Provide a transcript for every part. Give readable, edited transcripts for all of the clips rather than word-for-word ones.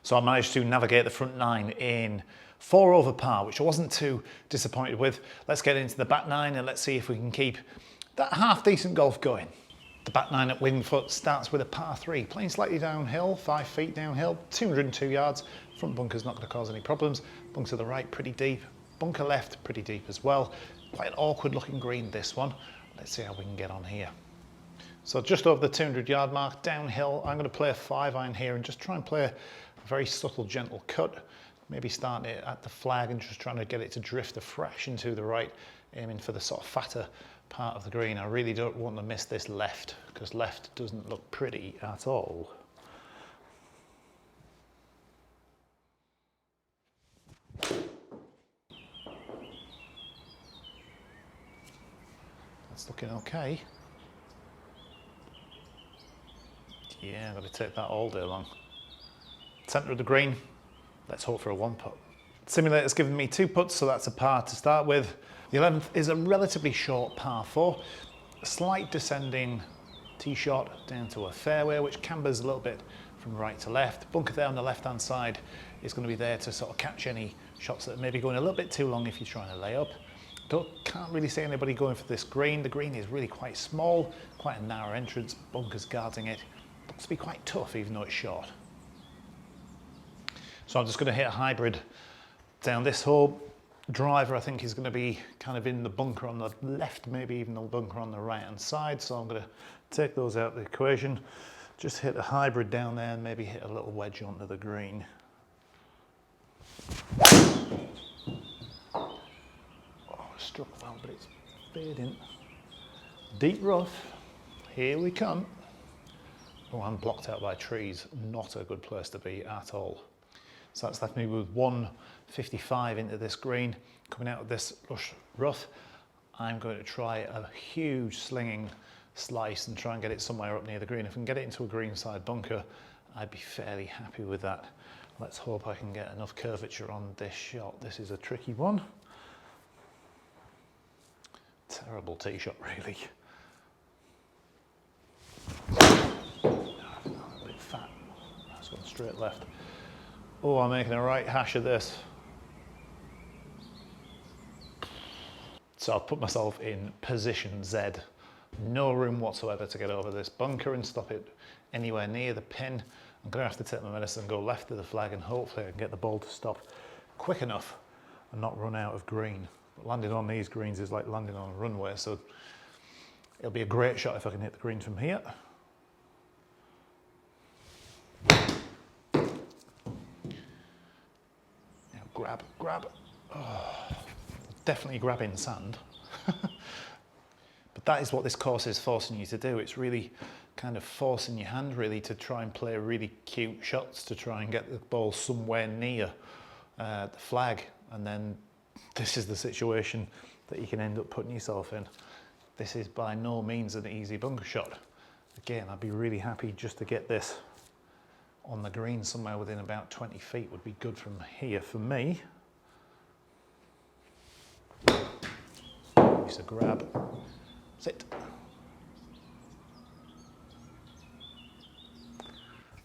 So I managed to navigate the front nine in 4 over par, which I wasn't too disappointed with. Let's get into the back nine and let's see if we can keep that half decent golf going. The back nine at Wingfoot starts with a par 3, playing slightly downhill, 5 feet downhill, 202 yards. Front bunker's not going to cause any problems. Bunker to the right, pretty deep. Bunker left, pretty deep as well. Quite an awkward looking green, this one. Let's see how we can get on here. So just over the 200 yard mark, downhill, I'm going to play a 5-iron here and just try and play a very subtle, gentle cut. Maybe start it at the flag and just trying to get it to drift a fraction to the right, aiming for the sort of fatter part of the green. I really don't want to miss this left, because left doesn't look pretty at all. That's looking okay. Yeah, I've got to take that all day long. Centre of the green, let's hope for a 1-putt. Simulator's given me 2 putts, so that's a par to start with. The 11th is a relatively short par 4, a slight descending tee shot down to a fairway, which cambers a little bit from right to left. Bunker there on the left-hand side is going to be there to sort of catch any shots that may be going a little bit too long if you're trying to lay up. Can't really see anybody going for this green. The green is really quite small, quite a narrow entrance. Bunker's guarding it. Looks to be quite tough, even though it's short. So I'm just going to hit a hybrid down this hole. Driver, I think, is going to be kind of in the bunker on the left, maybe even the bunker on the right hand side. So I'm going to take those out of the equation. Just hit a hybrid down there and maybe hit a little wedge onto the green. Oh, struck well, but it's fading. Deep rough. Here we come. Oh, I'm blocked out by trees. Not a good place to be at all. So that's left me with 155 into this green. Coming out of this lush rough, I'm going to try a huge slinging slice and try and get it somewhere up near the green. If I can get it into a greenside bunker, I'd be fairly happy with that. Let's hope I can get enough curvature on this shot. This is a tricky one. Terrible tee shot, really. A bit fat. That's gone straight left. Oh, I'm making a right hash of this. So I've put myself in position Z. No room whatsoever to get over this bunker and stop it anywhere near the pin. I'm going to have to take my medicine and go left of the flag, and hopefully I can get the ball to stop quick enough and not run out of green. But landing on these greens is like landing on a runway, so it'll be a great shot if I can hit the green from here. Grab, grab. Oh, definitely grabbing sand. But that is what this course is forcing you to do. It's really kind of forcing your hand really to try and play really cute shots to try and get the ball somewhere near the flag. And then this is the situation that you can end up putting yourself in. This is by no means an easy bunker shot. Again, I'd be really happy just to get this on the green somewhere within about 20 feet would be good from here for me. Use a grab. Sit.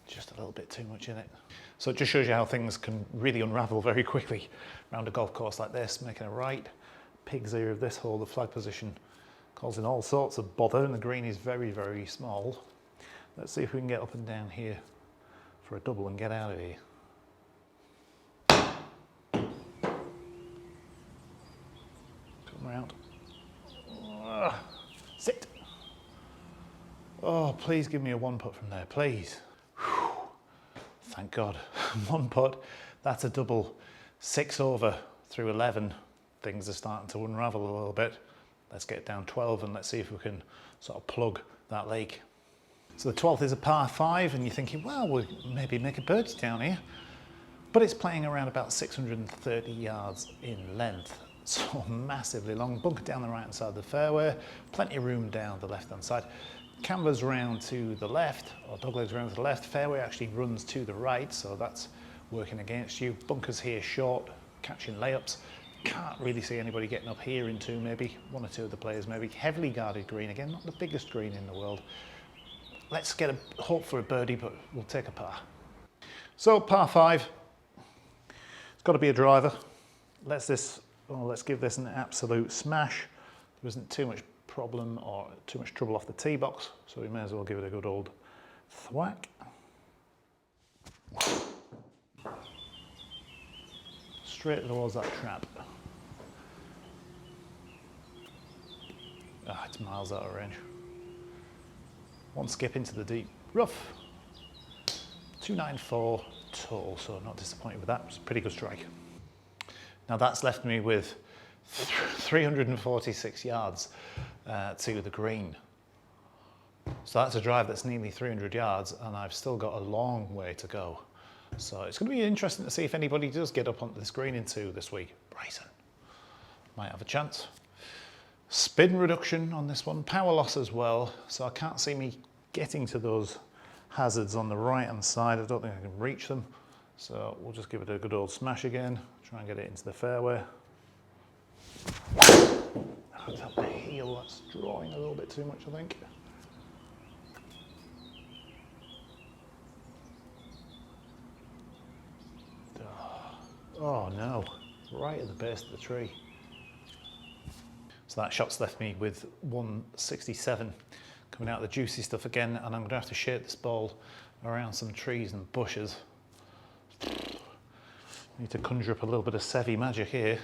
Just a little bit too much in it. So it just shows you how things can really unravel very quickly around a golf course like this. Making a right, pig's ear of this hole, the flag position causing all sorts of bother, and the green is very, very small. Let's see if we can get up and down here for a double and get out of here. Come round. Sit. Oh, please give me a 1-putt from there, please. Whew. Thank God. 1-putt, that's a double. 6 over through 11. Things are starting to unravel a little bit. Let's get down 12 and let's see if we can sort of plug that lake. So the 12th is a par 5 and you're thinking, well, we'll maybe make a birdie down here. But it's playing around about 630 yards in length. So massively long. Bunker down the right hand side of the fairway, plenty of room down the left hand side. Canvas round to the left, or doglegs round to the left. Fairway actually runs to the right, so that's working against you. Bunkers here short, catching layups. Can't really see anybody getting up here into maybe 1 or 2 of the players, maybe. Heavily guarded green again, not the biggest green in the world. Let's get a hope for a birdie, but we'll take a par. So par 5, it's got to be a driver. Let's give this an absolute smash. There isn't too much problem or too much trouble off the tee box, so we may as well give it a good old thwack. Straight towards that trap. Ah, it's miles out of range. One skip into the deep rough. 294 total, so not disappointed with that. It's a pretty good strike. Now that's left me with 346 yards to the green. So that's a drive that's nearly 300 yards, and I've still got a long way to go. So it's going to be interesting to see if anybody does get up onto this green in 2 this week. Bryson might have a chance. Spin reduction on this one, power loss as well, so I can't see me getting to those hazards on the right hand side. I don't think I can reach them, so we'll just give it a good old smash again, try and get it into the fairway. That heel, that's drawing a little bit too much, I think. Oh no, right at the base of the tree. So that shot's left me with 167 coming out of the juicy stuff again, and I'm going to have to shape this ball around some trees and bushes. Need to conjure up a little bit of Seve magic here.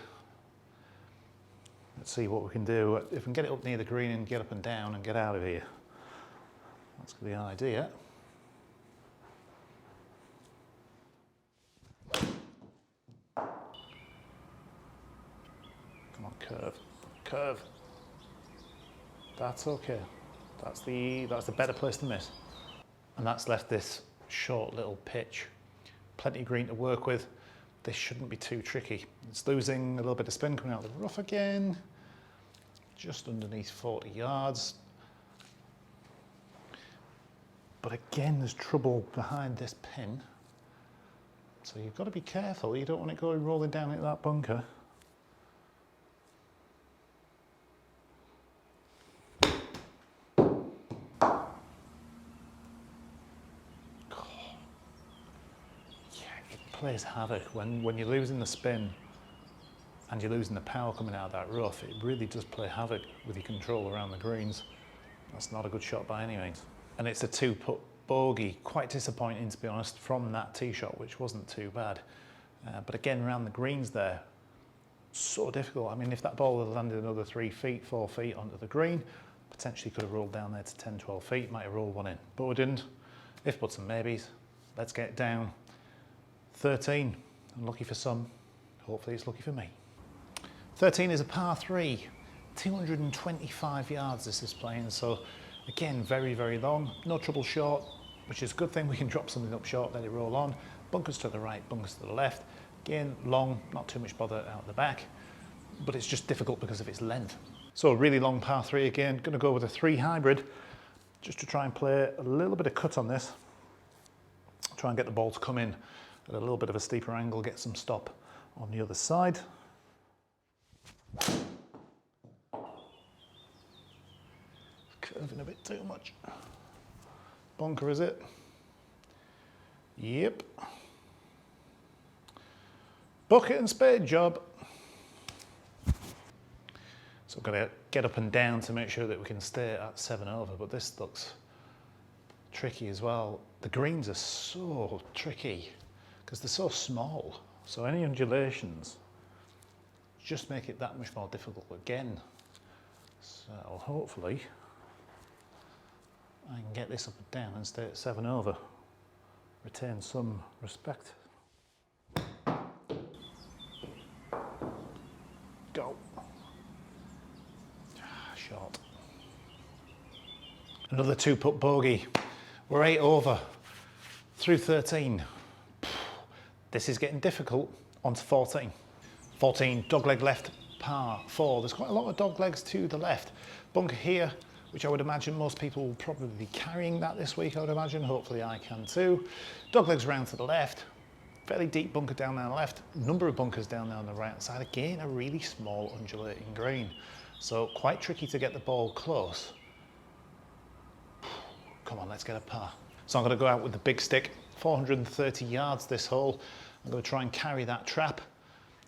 Let's see what we can do. If we can get it up near the green and get up and down and get out of here. That's the idea. Come on, curve, curve. That's okay. That's the better place to miss. And that's left this short little pitch. Plenty of green to work with. This shouldn't be too tricky. It's losing a little bit of spin coming out of the rough again. Just underneath 40 yards. But again, there's trouble behind this pin. So you've got to be careful. You don't want it going rolling down into that bunker. Plays havoc when you're losing the spin and you're losing the power coming out of that rough. It really does play havoc with your control around the greens. That's not a good shot by any means. And it's a 2-putt bogey. Quite disappointing, to be honest, from that tee shot, which wasn't too bad. But again, around the greens there, so difficult. I mean, if that ball had landed another 3 feet, 4 feet onto the green, potentially could have rolled down there to 10, 12 feet, might have rolled one in, but we didn't. If buts and maybes, let's get down. 13, unlucky for some, hopefully it's lucky for me. 13 is a par 3, 225 yards this is playing, so again, very, very long, no trouble short, which is a good thing. We can drop something up short, let it roll on. Bunkers to the right, bunkers to the left. Again, long, not too much bother out the back, but it's just difficult because of its length. So a really long par 3 again, going to go with a 3 hybrid, just to try and play a little bit of cut on this. Try and get the ball to come in at a little bit of a steeper angle, get some stop on the other side. Curving a bit too much. Bunker, is it? Yep. Bucket and spade job. So I've got to get up and down to make sure that we can stay at 7 over, but this looks tricky as well. The greens are so tricky because they're so small, so any undulations just make it that much more difficult again. So hopefully I can get this up and down and stay at 7 over, retain some respect. Go. Short. Another 2-putt bogey. We're 8 over through 13. This is getting difficult. On to 14. 14, dogleg left, par 4. There's quite a lot of dog legs to the left. Bunker here, which I would imagine most people will probably be carrying that this week, I would imagine. Hopefully I can too. Dog legs round to the left. Fairly deep bunker down there on the left. Number of bunkers down there on the right hand side. Again, a really small undulating green. So quite tricky to get the ball close. Come on, let's get a par. So I'm going to go out with the big stick, 430 yards this hole. I'm going to try and carry that trap,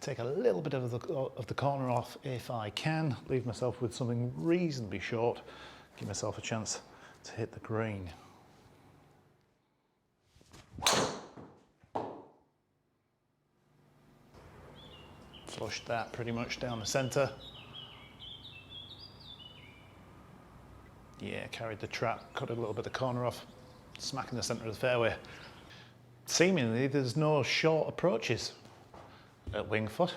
take a little bit of the corner off if I can, leave myself with something reasonably short, give myself a chance to hit the green. Flushed that pretty much down the centre. Yeah, carried the trap, cut a little bit of the corner off, smack in the centre of the fairway. Seemingly there's no short approaches at Wingfoot.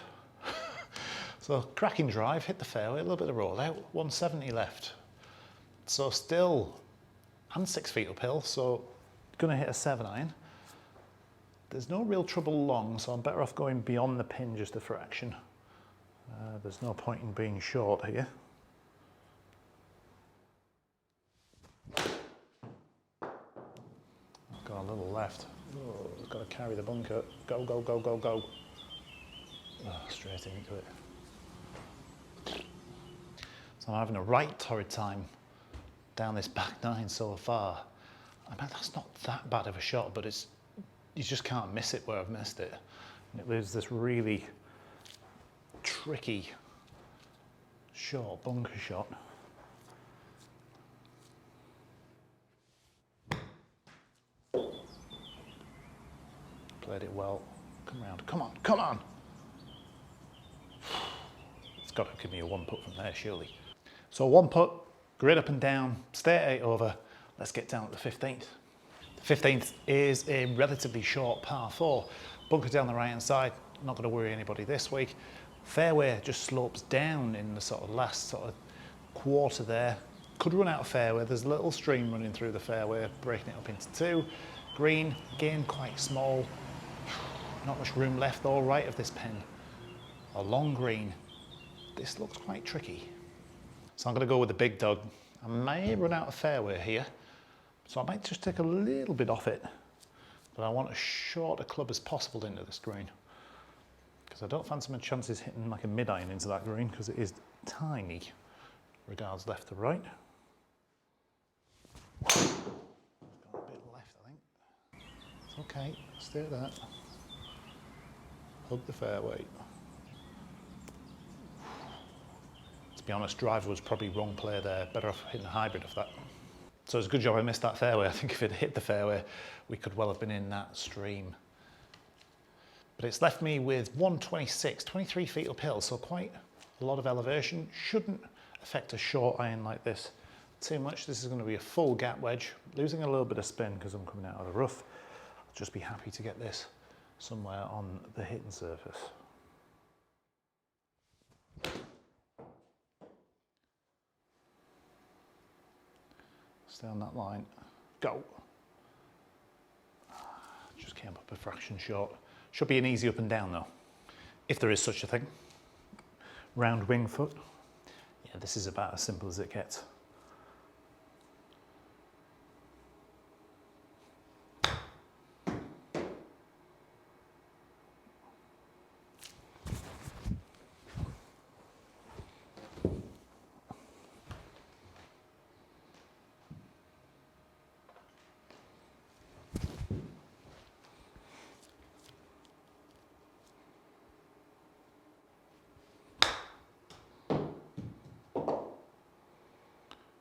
So cracking drive, hit the fairway, a little bit of rollout, 170 left. So still, and 6 feet uphill, so gonna hit a 7-iron. There's no real trouble long, so I'm better off going beyond the pin just a fraction. There's no point in being short here. I've got a little left. Oh, I've got to carry the bunker. Go, go, go, go, go. Oh, straight into it. So I'm having a right torrid time down this back nine so far. I mean, that's not that bad of a shot, but it's, you just can't miss it where I've missed it. And it leaves this really tricky short bunker shot. Played it well. Come round. Come on, come on! It's got to give me a 1 putt from there, surely. So 1 putt, grid up and down, stay at 8 over. Let's get down to the 15th. The 15th is a relatively short par 4. Bunker down the right hand side, not going to worry anybody this week. Fairway just slopes down in the sort of last sort of quarter there. Could run out of fairway. There's a little stream running through the fairway, breaking it up into 2. Green, again quite small. Not much room left or right of this pin. A long green. This looks quite tricky. So I'm going to go with the big dog. I may run out of fairway here, so I might just take a little bit off it. But I want as short a club as possible into this green, because I don't fancy my chances hitting like a mid-iron into that green, because it is tiny. Regards left to right. Got a bit left, I think. It's okay, stay at that. Hug the fairway. To be honest, driver was probably wrong play there. Better off hitting a hybrid of that. So it's a good job I missed that fairway. I think if it hit the fairway, we could well have been in that stream. But it's left me with 126, 23 feet uphill, so quite a lot of elevation. Shouldn't affect a short iron like this too much. This is going to be a full gap wedge, losing a little bit of spin because I'm coming out of the rough. I'll just be happy to get this somewhere on the hitting surface. Stay on that line. Go. Just came up a fraction short. Should be an easy up and down though, if there is such a thing. Round Wingfoot. Yeah, this is about as simple as it gets.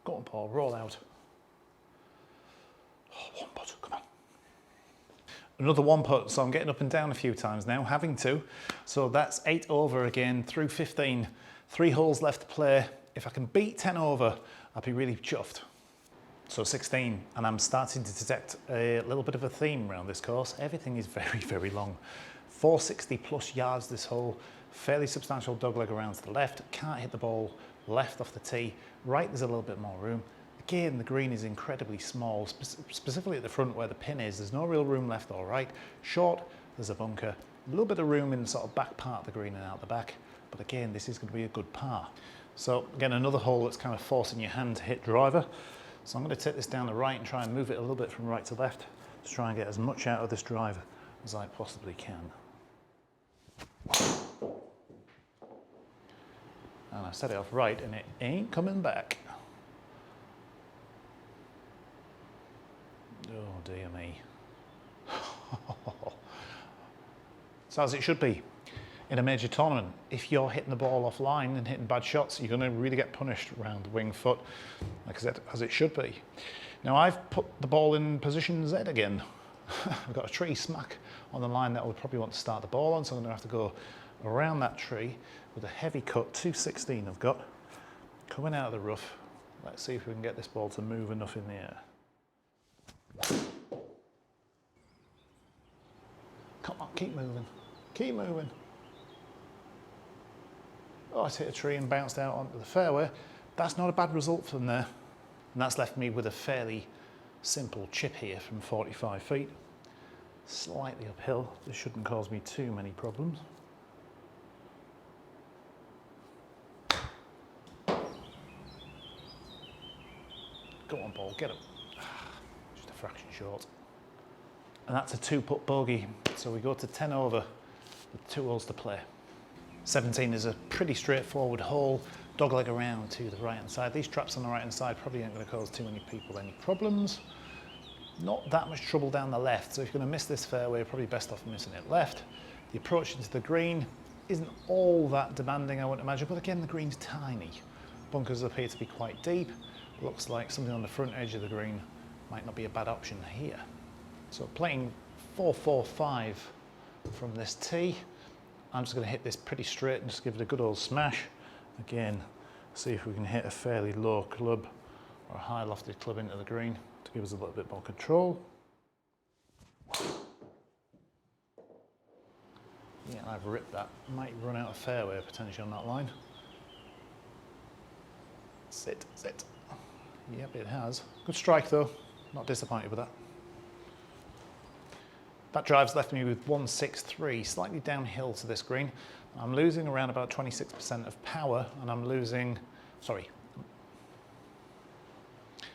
Go on, Paul, roll out. Oh, 1 putt, come on. Another 1 putt, so I'm getting up and down a few times now, having to. So that's 8 over again, through 15. 3 holes left to play. If I can beat 10 over, I'll be really chuffed. So 16, and I'm starting to detect a little bit of a theme around this course. Everything is very, very long. 460 plus yards this hole, fairly substantial dogleg around to the left, can't hit the ball left off the tee. Right, there's a little bit more room. Again, the green is incredibly small, specifically at the front where the pin is. There's no real room left or right. Short, there's a bunker. A little bit of room in the sort of back part of the green and out the back. But again, this is going to be a good par. So again, another hole that's kind of forcing your hand to hit driver. So I'm going to take this down the right and try and move it a little bit from right to left to try and get as much out of this driver as I possibly can. And I set it off right and it ain't coming back. Oh dear me. So as it should be in a major tournament. If you're hitting the ball offline and hitting bad shots, you're going to really get punished around the wing foot, like I said, as it should be. Now I've put the ball in position Z again. I've got a tree smack on the line that I would probably want to start the ball on, so I'm going to have to go around that tree with a heavy cut, 216 I've got, coming out of the rough. Let's see if we can get this ball to move enough in the air. Come on, keep moving, keep moving. Oh, I hit a tree and bounced out onto the fairway. That's not a bad result from there. And that's left me with a fairly simple chip here from 45 feet. Slightly uphill. This shouldn't cause me too many problems. Go on, ball, get up. Just a fraction short. And that's a 2-putt bogey. So we go to 10 over with 2 holes to play. 17 is a pretty straightforward hole, dogleg around to the right hand side. These traps on the right hand side probably aren't going to cause too many people any problems. Not that much trouble down the left, so if you're going to miss this fairway, you're probably best off missing it left. The approach into the green isn't all that demanding, I wouldn't imagine, but again, the green's tiny. Bunkers appear to be quite deep. Looks like something on the front edge of the green might not be a bad option here. So playing 4-4-5 from this tee. I'm just going to hit this pretty straight and just give it a good old smash. Again, see if we can hit a fairly low club or a high lofted club into the green to give us a little bit more control. Yeah, I've ripped that. Might run out of fairway potentially on that line. Sit, sit. Yep, it has. Good strike though. Not disappointed with that. That drive's left me with 163, slightly downhill to this green. I'm losing around about 26% of power, and I'm losing, sorry.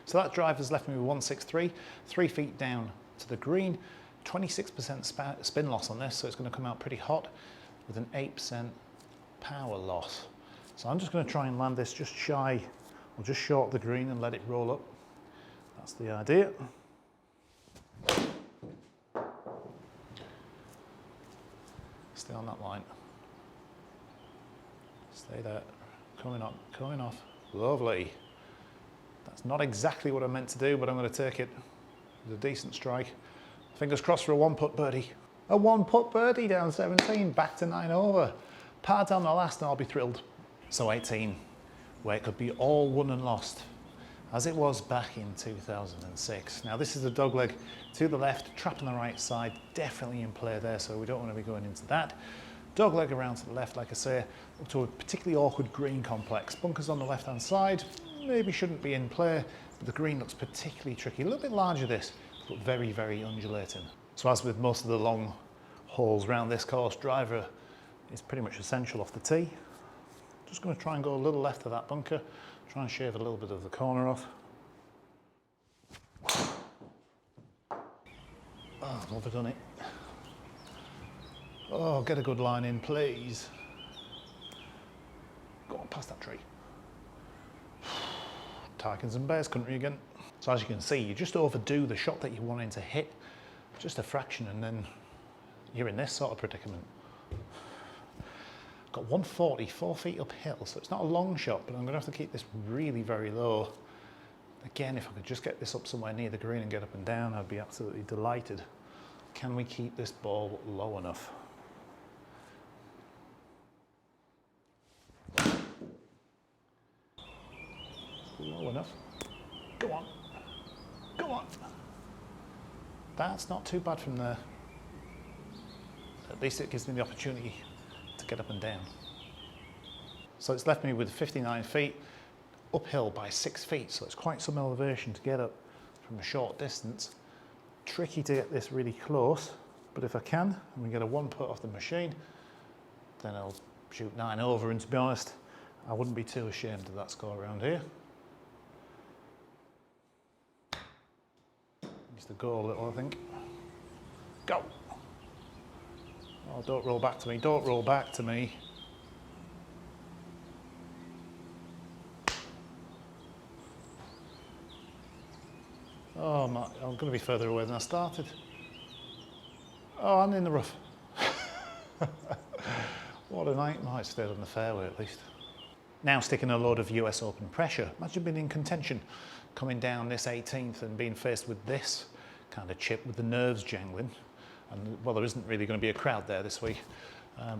So that drive has left me with 163, 3 feet down to the green, 26% spin loss on this, so it's going to come out pretty hot with an 8% power loss. So I'm just going to try and land this just shy, or just short of the green and let it roll up. That's the idea. Stay on that line. Stay there. Coming up, coming off. Lovely. That's not exactly what I meant to do, but I'm going to take it. It was a decent strike. Fingers crossed for a 1-putt birdie. A 1-putt birdie down 17, back to 9 over. Par down the last and I'll be thrilled. So 18, where it could be all won and lost, as it was back in 2006. Now this is a dogleg to the left, trap on the right side, definitely in play there, so we don't want to be going into that. Dogleg around to the left, like I say, up to a particularly awkward green complex. Bunkers on the left-hand side, maybe shouldn't be in play, but the green looks particularly tricky. A little bit larger this, but very, very undulating. So as with most of the long holes around this course, driver is pretty much essential off the tee. Just going to try and go a little left of that bunker, try and shave a little bit of the corner off. Oh, I've overdone it. Oh, get a good line in, please. Go on, past that tree. Tykins and Bears country again. So as you can see, you just overdo the shot that you're wanting to hit, just a fraction, and then you're in this sort of predicament. Got 140, 4 feet uphill, so it's not a long shot, but I'm going to have to keep this really very low. Again, if I could just get this up somewhere near the green and get up and down, I'd be absolutely delighted. Can we keep this ball low enough? Low enough. Go on. Go on. That's not too bad from there. At least it gives me the opportunity to get up and down. So it's left me with 59 feet, uphill by 6 feet, so it's quite some elevation to get up from a short distance. Tricky to get this really close, but if I can, and we get a 1-putt off the machine, then I'll shoot 9 over, and to be honest, I wouldn't be too ashamed of that score around here. Needs to go a little, I think. Go! Oh, don't roll back to me, don't roll back to me. Oh, I'm going to be further away than I started. Oh, I'm in the rough. What a night. Might stayed on the fairway at least. Now sticking a load of US Open pressure. Imagine being in contention, coming down this 18th and being faced with this kind of chip with the nerves jangling. And well, there isn't really going to be a crowd there this week.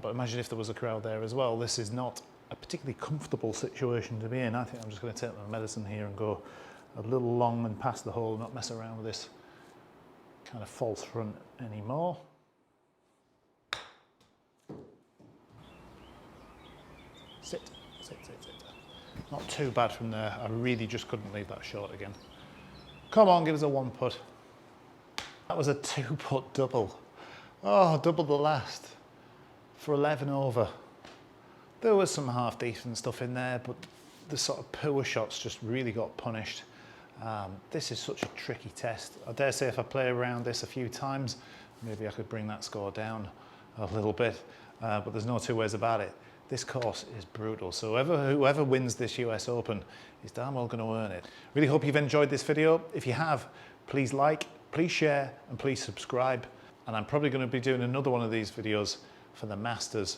But imagine if there was a crowd there as well. This is not a particularly comfortable situation to be in. I think I'm just going to take my medicine here and go a little long and past the hole, not mess around with this kind of false front anymore. Sit, sit, sit, sit. Not too bad from there. I really just couldn't leave that short again. Come on, give us a 1-putt. That was a 2-putt double. Oh, double the last for 11 over. There was some half decent stuff in there, but the sort of poor shots just really got punished. This is such a tricky test. I dare say if I play around this a few times, maybe I could bring that score down a little bit, but there's no two ways about it. This course is brutal, so whoever wins this US Open is damn well going to earn it. Really hope you've enjoyed this video. If you have, please like, please share, and please subscribe. And I'm probably going to be doing another one of these videos for the Masters,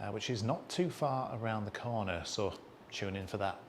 which is not too far around the corner, so tune in for that.